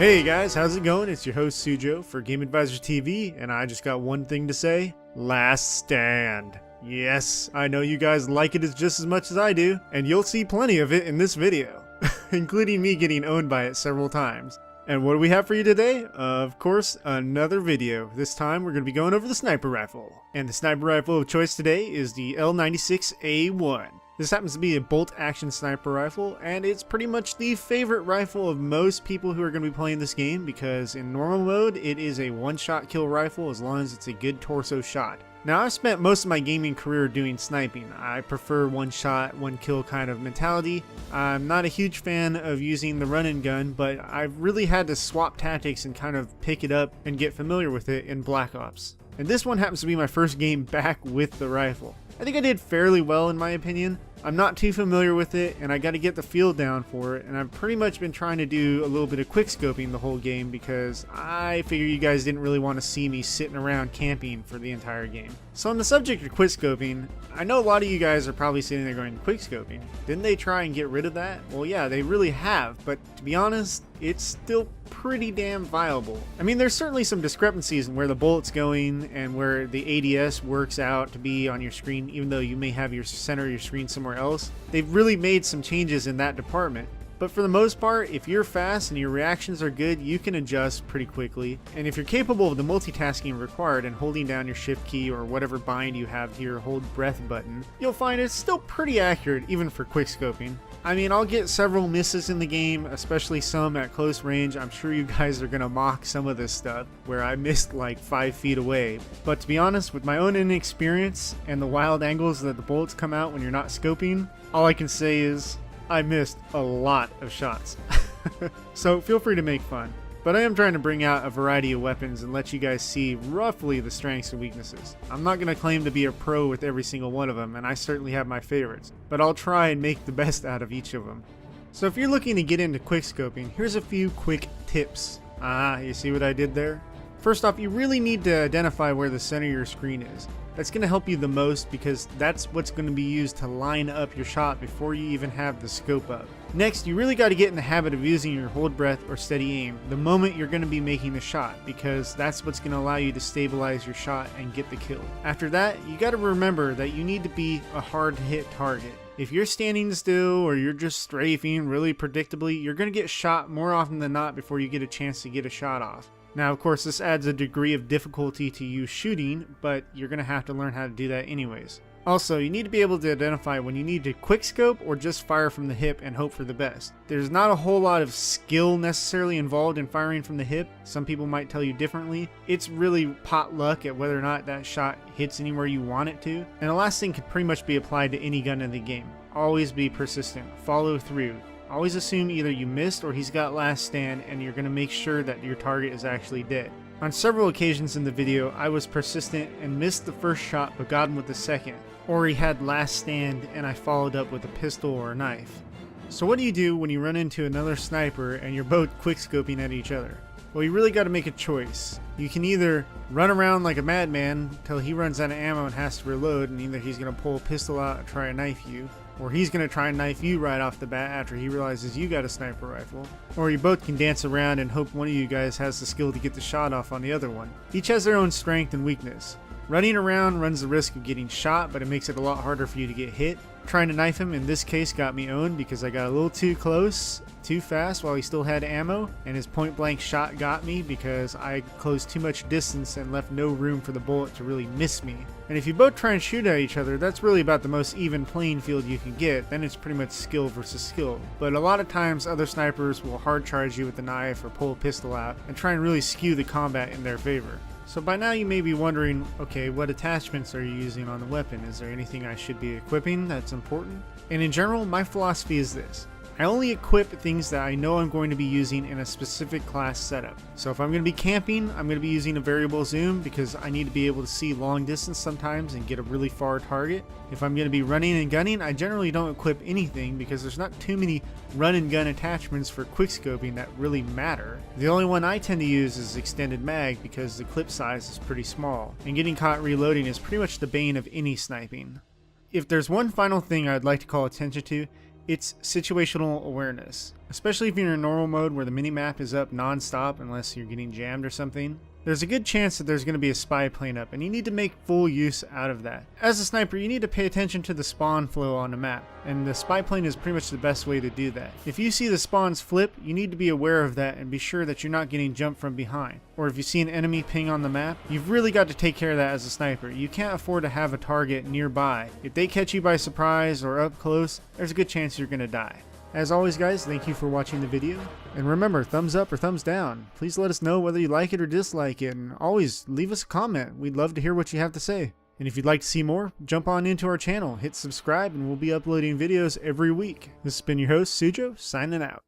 Hey guys, how's it going? It's your host Soujyo for GAtv TV, and I just got one thing to say: Last Stand. Yes, I know you guys like it just as much as I do, and you'll see plenty of it in this video, including me getting owned by it several times. And what do we have for you today? Of course, another video. This time we're going to be going over the sniper rifle. And the sniper rifle of choice today is the L96A1. This happens to be a bolt-action sniper rifle, and it's pretty much the favorite rifle of most people who are going to be playing this game because in normal mode, it is a one-shot kill rifle as long as it's a good torso shot. Now, I've spent most of my gaming career doing sniping. I prefer one-shot, one-kill kind of mentality. I'm not a huge fan of using the run-and-gun, but I've really had to swap tactics and kind of pick it up and get familiar with it in Black Ops. And this one happens to be my first game back with the rifle. I think I did fairly well in my opinion. I'm not too familiar with it, and I got to get the feel down for it, and I've pretty much been trying to do a little bit of quickscoping the whole game because I figure you guys didn't really want to see me sitting around camping for the entire game. So on the subject of quickscoping, I know a lot of you guys are probably sitting there going, quickscoping? Didn't they try and get rid of that? Well, yeah, they really have, but to be honest, it's still pretty damn viable. I mean, there's certainly some discrepancies in where the bullet's going and where the ADS works out to be on your screen, even though you may have your center of your screen somewhere else. They've really made some changes in that department. But for the most part, if you're fast and your reactions are good, you can adjust pretty quickly. And if you're capable of the multitasking required and holding down your shift key or whatever bind you have to your hold breath button, you'll find it's still pretty accurate even for quickscoping. I mean, I'll get several misses in the game, especially some at close range. I'm sure you guys are gonna mock some of this stuff where I missed like 5 feet away. But to be honest, with my own inexperience and the wild angles that the bullets come out when you're not scoping, all I can say is I missed a lot of shots. So feel free to make fun. But I am trying to bring out a variety of weapons and let you guys see roughly the strengths and weaknesses. I'm not going to claim to be a pro with every single one of them, and I certainly have my favorites, but I'll try and make the best out of each of them. So if you're looking to get into quickscoping, here's a few quick tips. You see what I did there? First off, you really need to identify where the center of your screen is. That's going to help you the most because that's what's going to be used to line up your shot before you even have the scope up. Next, you really got to get in the habit of using your hold breath or steady aim the moment you're going to be making the shot because that's what's going to allow you to stabilize your shot and get the kill. After that, you got to remember that you need to be a hard to hit target. If you're standing still or you're just strafing really predictably, you're going to get shot more often than not before you get a chance to get a shot off. Now, of course, this adds a degree of difficulty to you shooting, but you're going to have to learn how to do that anyways. Also, you need to be able to identify when you need to quickscope or just fire from the hip and hope for the best. There's not a whole lot of skill necessarily involved in firing from the hip. Some people might tell you differently. It's really pot luck at whether or not that shot hits anywhere you want it to. And the last thing can pretty much be applied to any gun in the game. Always be persistent. Follow through. Always assume either you missed or he's got last stand, and you're going to make sure that your target is actually dead. On several occasions in the video, I was persistent and missed the first shot but got him with the second. Or he had last stand and I followed up with a pistol or a knife. So what do you do when you run into another sniper and you're both quickscoping at each other? Well, you really got to make a choice. You can either run around like a madman until he runs out of ammo and has to reload, and either he's going to pull a pistol out and try and knife you, or he's going to try and knife you right off the bat after he realizes you got a sniper rifle. Or you both can dance around and hope one of you guys has the skill to get the shot off on the other one. Each has their own strength and weakness. Running around runs the risk of getting shot, but it makes it a lot harder for you to get hit. Trying to knife him in this case got me owned because I got a little too close, too fast while he still had ammo, and his point blank shot got me because I closed too much distance and left no room for the bullet to really miss me. And if you both try and shoot at each other, that's really about the most even playing field you can get. Then it's pretty much skill versus skill. But a lot of times other snipers will hard charge you with a knife or pull a pistol out and try and really skew the combat in their favor. So by now you may be wondering, okay, what attachments are you using on the weapon? Is there anything I should be equipping that's important? And in general, my philosophy is this. I only equip things that I know I'm going to be using in a specific class setup. So if I'm going to be camping, I'm going to be using a variable zoom because I need to be able to see long distance sometimes and get a really far target. If I'm going to be running and gunning, I generally don't equip anything because there's not too many run and gun attachments for quickscoping that really matter. The only one I tend to use is extended mag because the clip size is pretty small, and getting caught reloading is pretty much the bane of any sniping. If there's one final thing I'd like to call attention to, it's situational awareness. Especially if you're in normal mode where the minimap is up non-stop unless you're getting jammed or something. There's a good chance that there's going to be a spy plane up, and you need to make full use out of that. As a sniper, you need to pay attention to the spawn flow on the map, and the spy plane is pretty much the best way to do that. If you see the spawns flip, you need to be aware of that and be sure that you're not getting jumped from behind. Or if you see an enemy ping on the map, you've really got to take care of that as a sniper. You can't afford to have a target nearby. If they catch you by surprise or up close, there's a good chance you're going to die. As always guys, thank you for watching the video, and remember, thumbs up or thumbs down. Please let us know whether you like it or dislike it, and always leave us a comment. We'd love to hear what you have to say. And if you'd like to see more, jump on into our channel, hit subscribe, and we'll be uploading videos every week. This has been your host, Soujyo, signing out.